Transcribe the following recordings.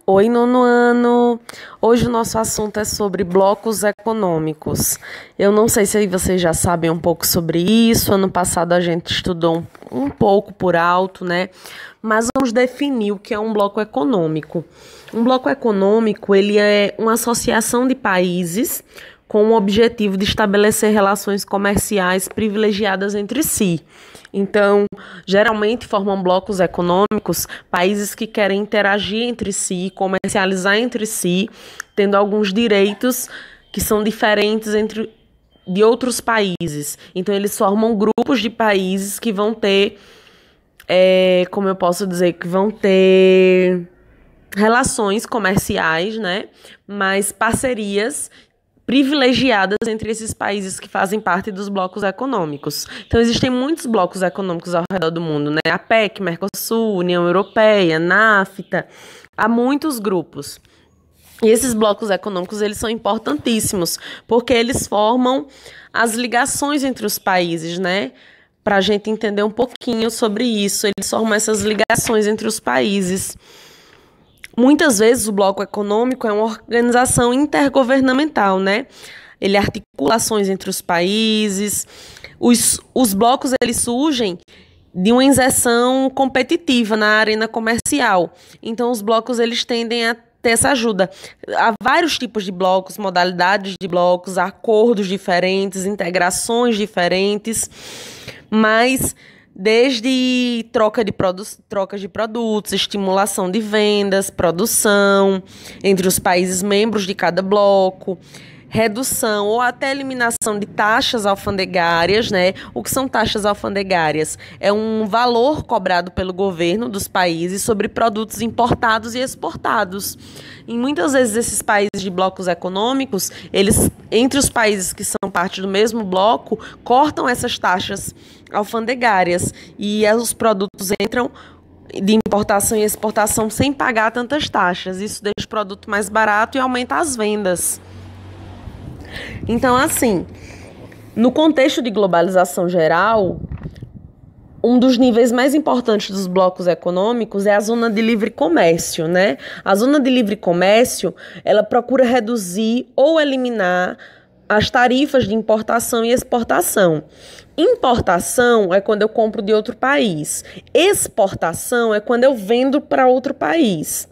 Oi, nono ano! Hoje o nosso assunto é sobre blocos econômicos. Eu não sei se vocês já sabem um pouco sobre isso. Ano passado a gente estudou um pouco por alto, né? Mas vamos definir o que é um bloco econômico. Um bloco econômico, ele é uma associação de países com o objetivo de estabelecer relações comerciais privilegiadas entre si. Então, geralmente formam blocos econômicos países que querem interagir entre si, comercializar entre si, tendo alguns direitos que são diferentes de outros países. Então, eles formam grupos de países que vão ter, como eu posso dizer, que vão ter relações comerciais, né? Mas parcerias privilegiadas entre esses países que fazem parte dos blocos econômicos. Então, existem muitos blocos econômicos ao redor do mundo, né? A PEC, Mercosul, União Europeia, NAFTA, há muitos grupos. E esses blocos econômicos, eles são importantíssimos, porque eles formam as ligações entre os países, né? Para a gente entender um pouquinho sobre isso, eles formam essas ligações entre os países. Muitas vezes o bloco econômico é uma organização intergovernamental, né? Ele articula ações entre os países. Os blocos, eles surgem de uma inserção competitiva na arena comercial. Então, os blocos, eles tendem a ter essa ajuda. Há vários tipos de blocos, modalidades de blocos, acordos diferentes, integrações diferentes, mas desde trocas de produtos, estimulação de vendas, produção entre os países membros de cada bloco, redução ou até eliminação de taxas alfandegárias, né? O que são taxas alfandegárias? É um valor cobrado pelo governo dos países sobre produtos importados e exportados. E muitas vezes esses países de blocos econômicos, eles, entre os países que são parte do mesmo bloco, cortam essas taxas alfandegárias e os produtos entram de importação e exportação sem pagar tantas taxas. Isso deixa o produto mais barato e aumenta as vendas. Então, assim, no contexto de globalização geral, um dos níveis mais importantes dos blocos econômicos é a zona de livre comércio, né? A zona de livre comércio, ela procura reduzir ou eliminar as tarifas de importação e exportação. Importação é quando eu compro de outro país. Exportação é quando eu vendo para outro país.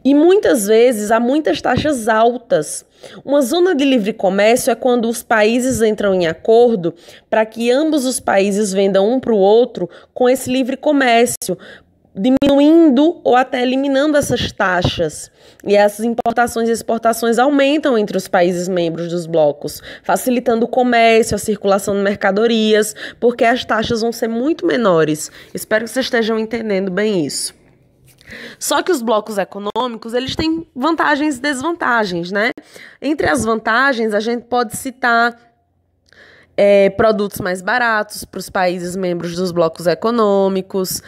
E muitas vezes há muitas taxas altas. Uma zona de livre comércio é quando os países entram em acordo para que ambos os países vendam um para o outro com esse livre comércio, diminuindo ou até eliminando essas taxas. E essas importações e exportações aumentam entre os países membros dos blocos, facilitando o comércio, a circulação de mercadorias, porque as taxas vão ser muito menores. Espero que vocês estejam entendendo bem isso. Só que os blocos econômicos, eles têm vantagens e desvantagens, né? Entre as vantagens, a gente pode citar produtos mais baratos para os países membros dos blocos econômicos,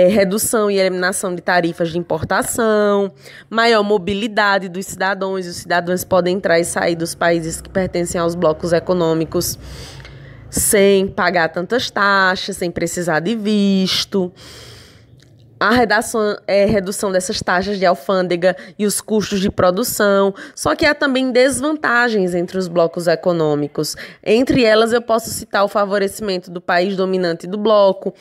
redução e eliminação de tarifas de importação, maior mobilidade dos cidadãos, e os cidadãos podem entrar e sair dos países que pertencem aos blocos econômicos sem pagar tantas taxas, sem precisar de visto. A redução dessas taxas de alfândega e os custos de produção. Só que há também desvantagens entre os blocos econômicos. Entre elas, eu posso citar o favorecimento do país dominante do bloco.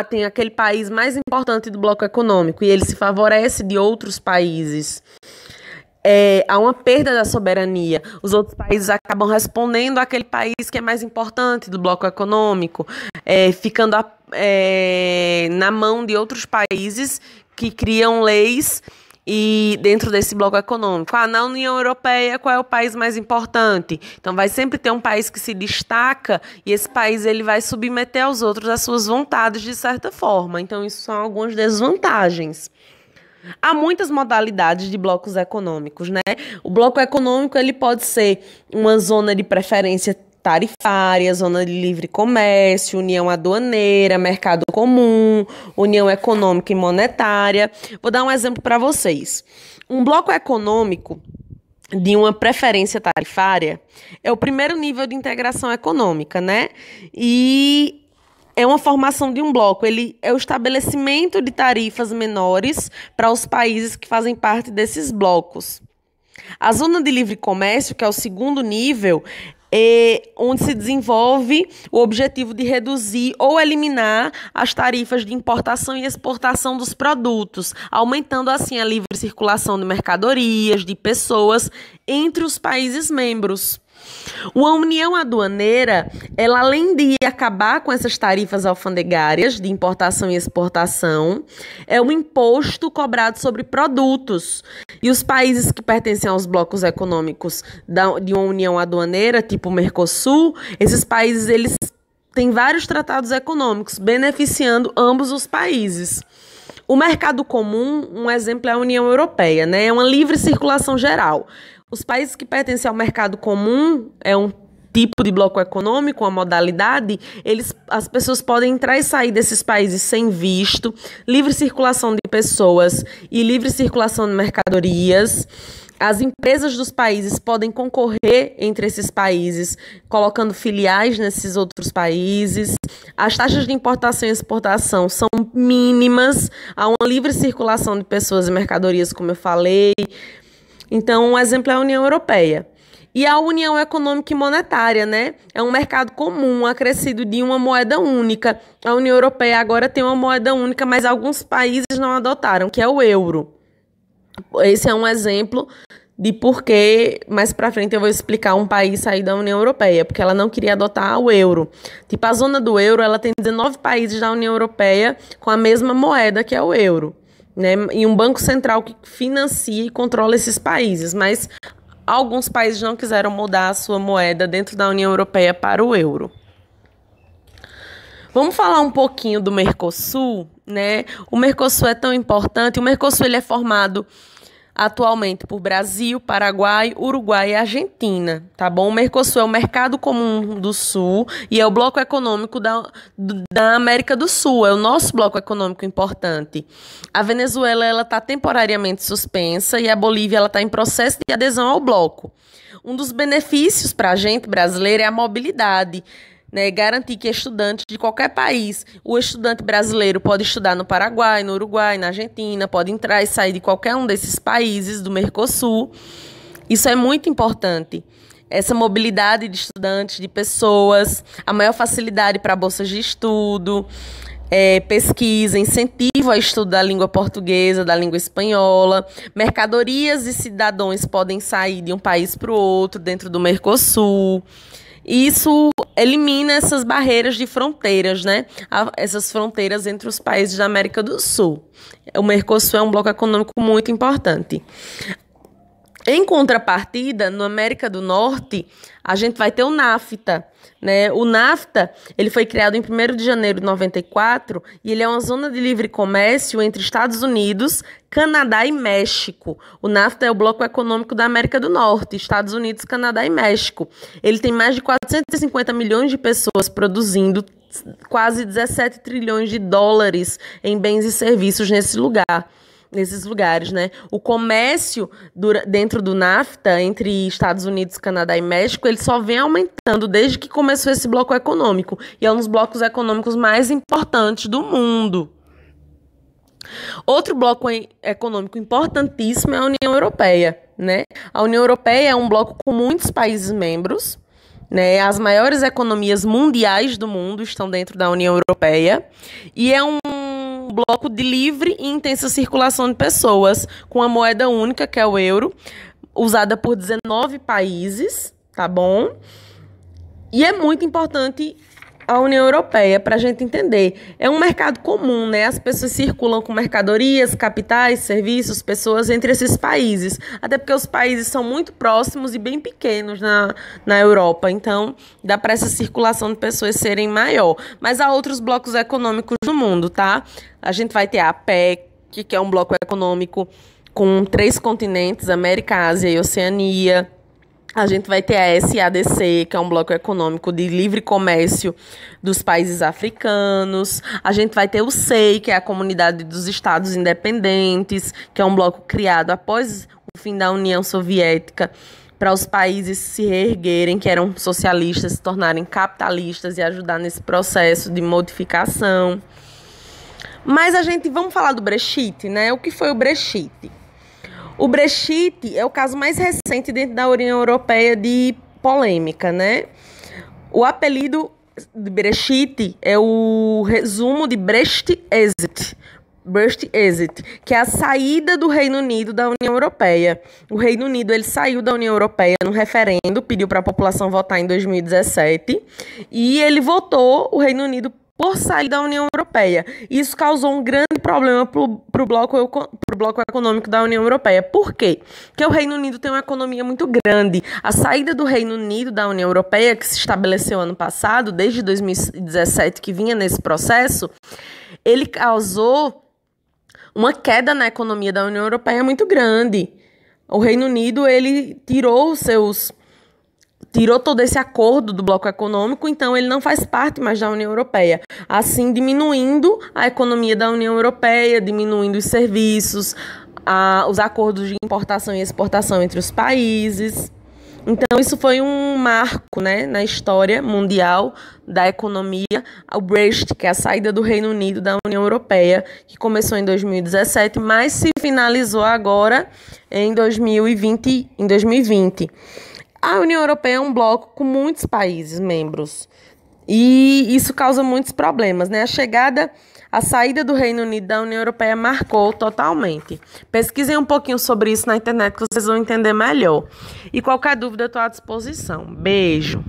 Tem aquele país mais importante do bloco econômico e ele se favorece de outros países. Há uma perda da soberania. Os outros países acabam respondendo àquele país que é mais importante do bloco econômico, ficando na mão de outros países que criam leis e dentro desse bloco econômico. Na União Europeia, qual é o país mais importante? Então, vai sempre ter um país que se destaca e esse país ele vai submeter aos outros as suas vontades de certa forma. Então, isso são algumas desvantagens. Há muitas modalidades de blocos econômicos, né? O bloco econômico ele pode ser uma zona de preferência tarifária, zona de livre comércio, união aduaneira, mercado comum, união econômica e monetária. Vou dar um exemplo para vocês. Um bloco econômico de uma preferência tarifária é o primeiro nível de integração econômica, né? E é uma formação de um bloco, ele é o estabelecimento de tarifas menores para os países que fazem parte desses blocos. A zona de livre comércio, que é o segundo nível, é onde se desenvolve o objetivo de reduzir ou eliminar as tarifas de importação e exportação dos produtos, aumentando assim a livre circulação de mercadorias, de pessoas entre os países membros. Uma união aduaneira, ela além de acabar com essas tarifas alfandegárias de importação e exportação, é um imposto cobrado sobre produtos. E os países que pertencem aos blocos econômicos de uma união aduaneira, tipo o Mercosul, esses países eles têm vários tratados econômicos beneficiando ambos os países. O mercado comum, um exemplo é a União Europeia, né? É uma livre circulação geral. Os países que pertencem ao mercado comum, é um tipo de bloco econômico, uma modalidade, as pessoas podem entrar e sair desses países sem visto, livre circulação de pessoas e livre circulação de mercadorias. As empresas dos países podem concorrer entre esses países, colocando filiais nesses outros países. As taxas de importação e exportação são mínimas, há uma livre circulação de pessoas e mercadorias, como eu falei. Então, um exemplo é a União Europeia. E a União Econômica e Monetária, né? É um mercado comum, acrescido de uma moeda única. A União Europeia agora tem uma moeda única, mas alguns países não adotaram, que é o euro. Esse é um exemplo de por que, mais para frente eu vou explicar um país sair da União Europeia, porque ela não queria adotar o euro. Tipo, a zona do euro, ela tem 19 países da União Europeia com a mesma moeda que é o euro, né? E um banco central que financia e controla esses países, mas alguns países não quiseram mudar a sua moeda dentro da União Europeia para o euro. Vamos falar um pouquinho do Mercosul, né? O Mercosul é tão importante. O Mercosul ele é formado atualmente por Brasil, Paraguai, Uruguai e Argentina, tá bom? O Mercosul é o Mercado Comum do Sul e é o bloco econômico da América do Sul, é o nosso bloco econômico importante. A Venezuela ela está temporariamente suspensa e a Bolívia ela está em processo de adesão ao bloco. Um dos benefícios para a gente brasileira é a mobilidade, né, garantir que estudante de qualquer país, o estudante brasileiro pode estudar no Paraguai, no Uruguai, na Argentina, pode entrar e sair de qualquer um desses países do Mercosul. Isso é muito importante. Essa mobilidade de estudantes, de pessoas, a maior facilidade para bolsas de estudo, pesquisa, incentivo ao estudo da língua portuguesa, da língua espanhola, mercadorias e cidadãos podem sair de um país para o outro dentro do Mercosul. Isso elimina essas barreiras de fronteiras, né? Essas fronteiras entre os países da América do Sul. O Mercosul é um bloco econômico muito importante. Em contrapartida, na América do Norte, a gente vai ter o NAFTA, né? O NAFTA, ele foi criado em 1º de janeiro de 94 e ele é uma zona de livre comércio entre Estados Unidos, Canadá e México. O NAFTA é o bloco econômico da América do Norte, Estados Unidos, Canadá e México. Ele tem mais de 450 milhões de pessoas produzindo quase 17 trilhões de dólares em bens e serviços nesses lugares, né? O comércio dentro do NAFTA, entre Estados Unidos, Canadá e México, ele só vem aumentando desde que começou esse bloco econômico. E é um dos blocos econômicos mais importantes do mundo. Outro bloco econômico importantíssimo é a União Europeia, né? A União Europeia é um bloco com muitos países membros, né? As maiores economias mundiais do mundo estão dentro da União Europeia e é um bloco de livre e intensa circulação de pessoas, com a moeda única, que é o euro, usada por 19 países, tá bom? E é muito importante a União Europeia para a gente entender. É um mercado comum, né? As pessoas circulam com mercadorias, capitais, serviços, pessoas entre esses países. Até porque os países são muito próximos e bem pequenos na Europa. Então, dá para essa circulação de pessoas serem maior. Mas há outros blocos econômicos no mundo, tá? A gente vai ter a APEC, que é um bloco econômico com 3 continentes, América, Ásia e Oceania. A gente vai ter a SADC, que é um bloco econômico de livre comércio dos países africanos. A gente vai ter o SEI, que é a Comunidade dos Estados Independentes, que é um bloco criado após o fim da União Soviética para os países se reerguerem, que eram socialistas, se tornarem capitalistas e ajudar nesse processo de modificação. Mas vamos falar do Brexit, né? O que foi o Brexit? O Brexit é o caso mais recente dentro da União Europeia de polêmica, né? O apelido de Brexit é o resumo de Brexit, que é a saída do Reino Unido da União Europeia. O Reino Unido ele saiu da União Europeia num referendo, pediu para a população votar em 2017 e ele votou o Reino Unido por sair da União Europeia. Isso causou um grande problema para o bloco econômico da União Europeia. Por quê? Porque o Reino Unido tem uma economia muito grande. A saída do Reino Unido da União Europeia, que se estabeleceu ano passado, desde 2017, que vinha nesse processo, ele causou uma queda na economia da União Europeia muito grande. O Reino Unido ele tirou todo esse acordo do bloco econômico, então ele não faz parte mais da União Europeia, assim diminuindo a economia da União Europeia, diminuindo os serviços, os acordos de importação e exportação entre os países. Então isso foi um marco, né, na história mundial da economia, o Brexit, que é a saída do Reino Unido da União Europeia, que começou em 2017, mas se finalizou agora em 2020. A União Europeia é um bloco com muitos países membros e isso causa muitos problemas, né? A saída do Reino Unido da União Europeia marcou totalmente. Pesquisem um pouquinho sobre isso na internet que vocês vão entender melhor. E qualquer dúvida eu estou à disposição. Beijo!